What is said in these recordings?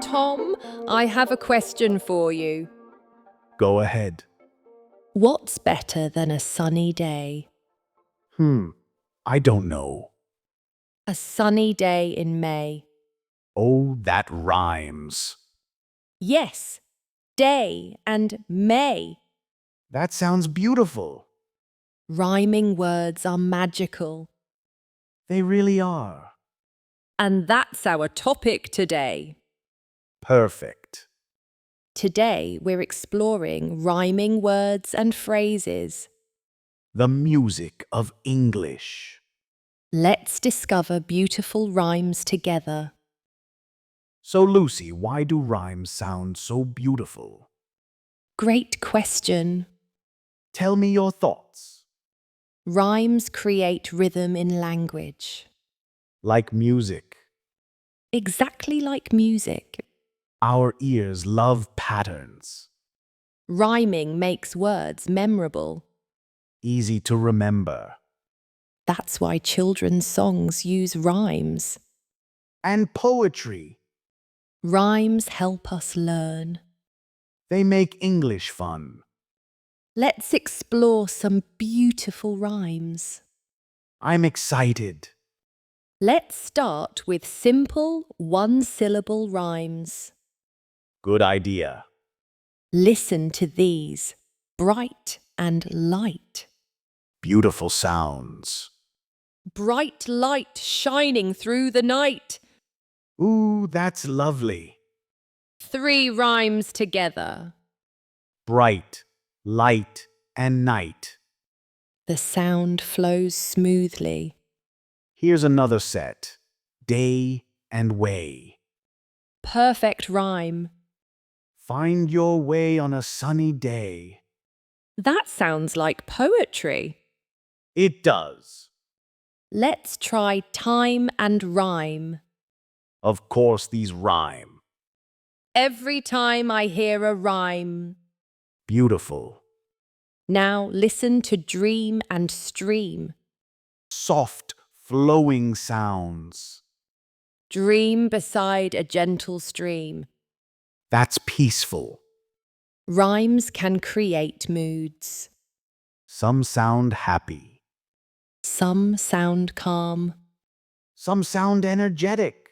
Tom, I have a question for you. Go ahead. What's better than a sunny day? I don't know. A sunny day in May. Oh, that rhymes. Yes, day and May. That sounds beautiful. Rhyming words are magical. They really are. And that's our topic today. Perfect. Today we're exploring rhyming words and phrases. The music of English. Let's discover beautiful rhymes together. So, Lucy, why do rhymes sound so beautiful? Great question. Tell me your thoughts. Rhymes create rhythm in language. Like music. Exactly like music. Our ears love patterns. Rhyming makes words memorable. Easy to remember. That's why children's songs use rhymes. And poetry. Rhymes help us learn. They make English fun. Let's explore some beautiful rhymes. I'm excited. Let's start with simple one-syllable rhymes. Good idea. Listen to these, bright and light. Beautiful sounds. Bright light shining through the night. Ooh, that's lovely. 3 rhymes together. Bright, light, and night. The sound flows smoothly. Here's another set. Day and way. Perfect rhyme. Find your way on a sunny day. That sounds like poetry. It does. Let's try time and rhyme. Of course, these rhyme. Every time I hear a rhyme. Beautiful. Now listen to dream and stream. Soft, flowing sounds. Dream beside a gentle stream. That's peaceful. Rhymes can create moods. Some sound happy. Some sound calm. Some sound energetic.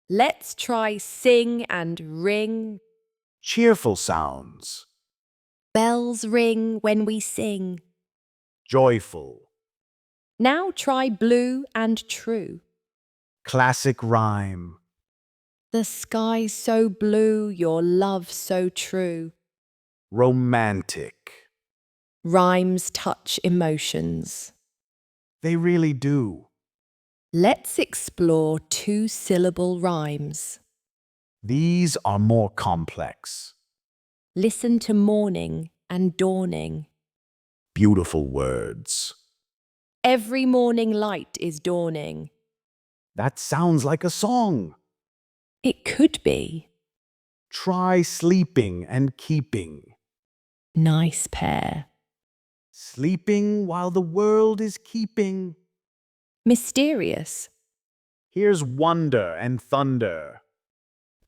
Let's try sing and ring. Cheerful sounds. Bells ring when we sing. Joyful. Now try blue and true. Classic rhyme. The sky so blue, your love so true. Romantic. Rhymes touch emotions. They really do. Let's explore two-syllable rhymes. These are more complex. Listen to morning and dawning. Beautiful words. Every morning light is dawning. That sounds like a song. It could be. Try sleeping and keeping. Nice pair. Sleeping while the world is keeping. Mysterious. Here's wonder and thunder.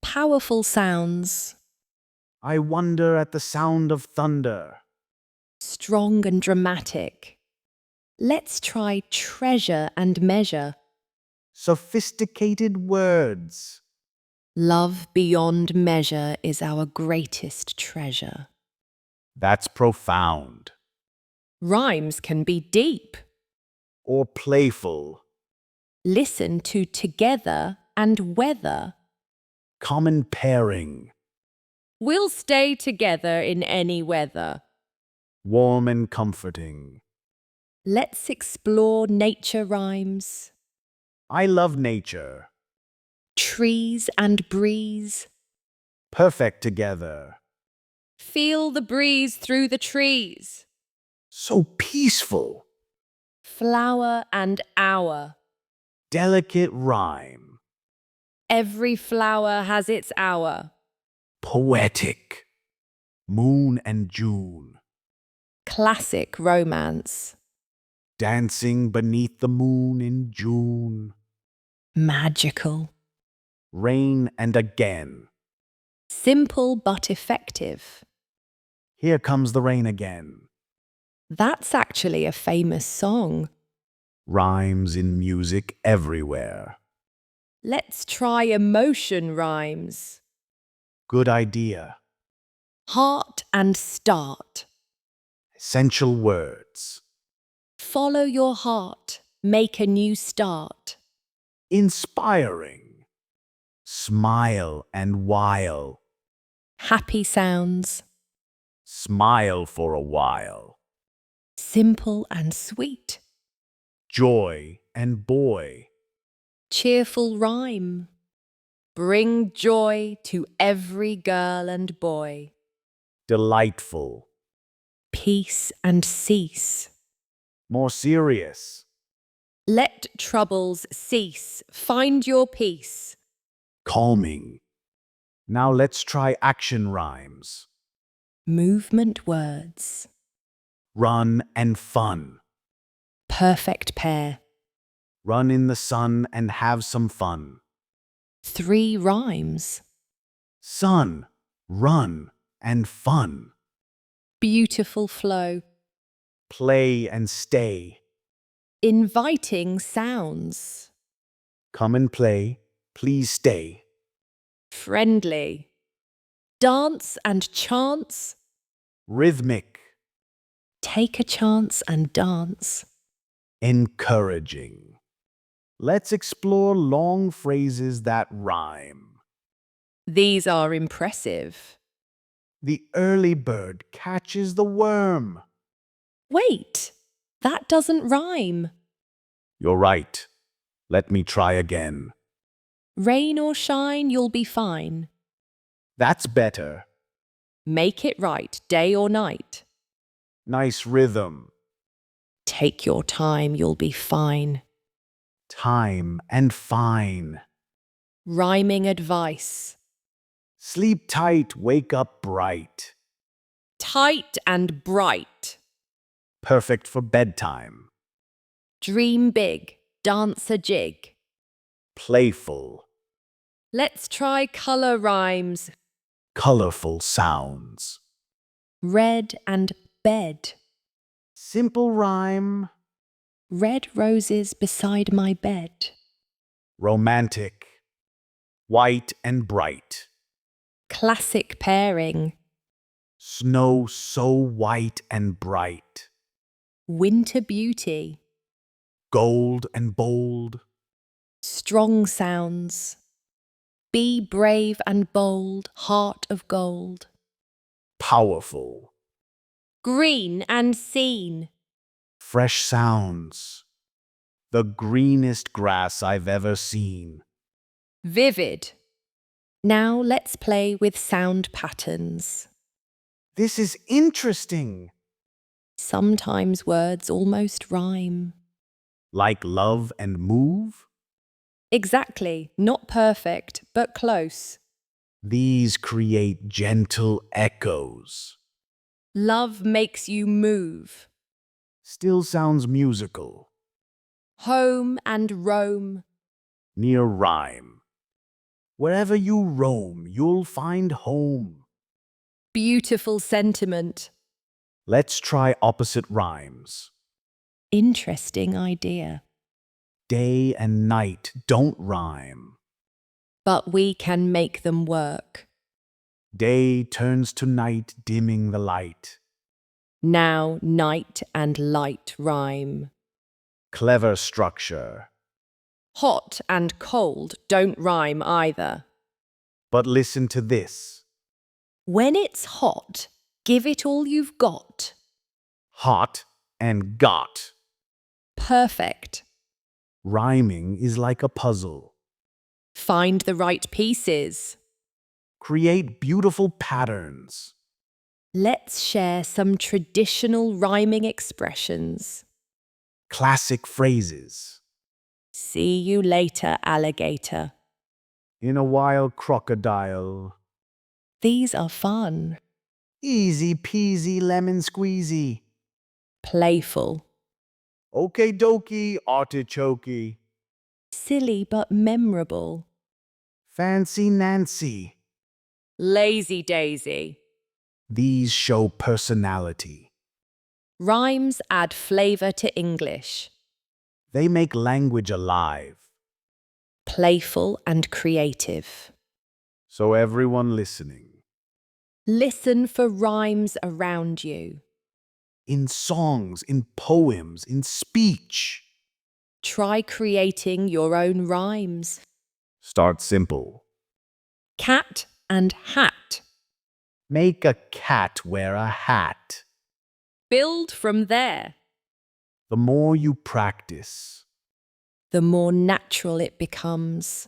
Powerful sounds. I wonder at the sound of thunder. Strong and dramatic. Let's try treasure and measure. Sophisticated words. Love beyond measure is our greatest treasure. That's profound. Rhymes can be deep. Or playful. Listen to together and weather. Common pairing. We'll stay together in any weather. Warm and comforting. Let's explore nature rhymes. I love nature. Trees and breeze. Perfect together. Feel the breeze through the trees. So peaceful. Flower and hour. Delicate rhyme. Every flower has its hour. Poetic. Moon and June. Classic romance. Dancing beneath the moon in June. Magical. Rain and again. Simple but effective. Here comes the rain again. That's actually a famous song. Rhymes in music everywhere. Let's try emotion rhymes. Good idea. Heart and start. Essential words. Follow your heart. Make a new start. Inspiring. Smile and while. Happy sounds. Smile for a while. Simple and sweet. Joy and boy. Cheerful rhyme. Bring joy to every girl and boy. Delightful. Peace and cease. More serious. Let troubles cease. Find your peace. Calming. Now let's try action rhymes. Movement words. Run and fun. Perfect pair. Run in the sun and have some fun. 3 rhymes. Sun, run, and fun. Beautiful flow. Play and stay. Inviting sounds. Come and play, please stay. Friendly. Dance and chance. Rhythmic. Take a chance and dance. Encouraging. Let's explore long phrases that rhyme. These are impressive. The early bird catches the worm. Wait, that doesn't rhyme. You're right. Let me try again. Rain or shine, you'll be fine. That's better. Make it right, day or night. Nice rhythm. Take your time, you'll be fine. Time and fine. Rhyming advice. Sleep tight, wake up bright. Tight and bright. Perfect for bedtime. Dream big, dance a jig. Playful. Let's try colour rhymes. Colorful sounds. Red and bed. Simple rhyme. Red roses beside my bed. Romantic. White and bright. Classic pairing. Snow so white and bright. Winter beauty. Gold and bold. Strong sounds. Be brave and bold, heart of gold. Powerful. Green and seen. Fresh sounds. The greenest grass I've ever seen. Vivid. Now let's play with sound patterns. This is interesting. Sometimes words almost rhyme. Like love and move. Exactly, not perfect, but close. These create gentle echoes. Love makes you move. Still sounds musical. Home and roam. Near rhyme. Wherever you roam, you'll find home. Beautiful sentiment. Let's try opposite rhymes. Interesting idea. Day and night don't rhyme. But we can make them work. Day turns to night, dimming the light. Now night and light rhyme. Clever structure. Hot and cold don't rhyme either. But listen to this. When it's hot, give it all you've got. Hot and got. Perfect. Rhyming is like a puzzle. Find the right pieces. Create beautiful patterns. Let's share some traditional rhyming expressions. Classic phrases. See you later, alligator. In a while, crocodile. These are fun. Easy peasy lemon squeezy. Playful. Okie dokie artichoke. Silly but memorable. Fancy Nancy. Lazy daisy. These show personality. Rhymes add flavor to English. They make language alive. Playful and creative. So everyone listening, Listen for rhymes around you. in songs, in poems, in speech. Try creating your own rhymes. Start simple. Cat and hat. Make a cat wear a hat. Build from there. The more you practice, The more natural it becomes.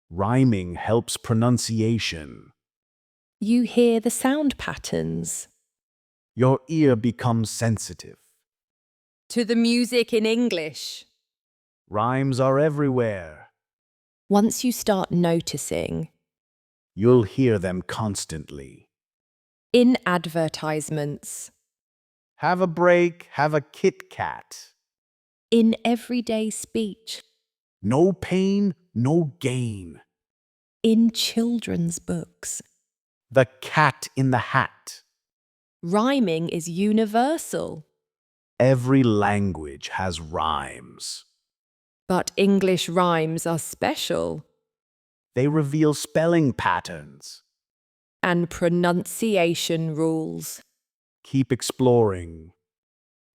rhyming helps pronunciation. You hear the sound patterns. Your ear becomes sensitive. To the music in English. Rhymes are everywhere. Once you start noticing, You'll hear them constantly. in advertisements, Have a break, have a Kit Kat. in everyday speech, No pain, no gain. in children's books. The cat in the hat. Rhyming is universal, Every language has rhymes. but English rhymes are special They reveal spelling patterns. and pronunciation rules. Keep exploring.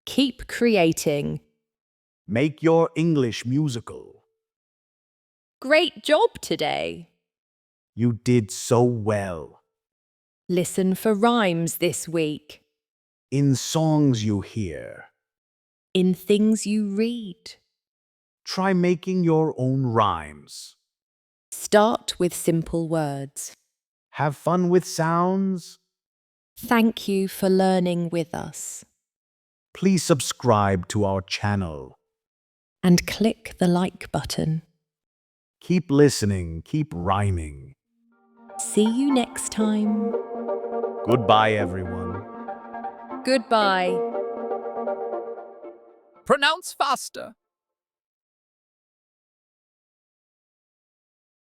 Keep creating. Make your English musical. Great job today. You did so well. Listen for rhymes this week, In songs you hear. in things you read. Try making your own rhymes. Start with simple words. Have fun with sounds. Thank you for learning with us. Please subscribe to our channel. And click the like button. Keep listening, keep rhyming. See you next time. Goodbye, everyone. Goodbye. Pronounce faster.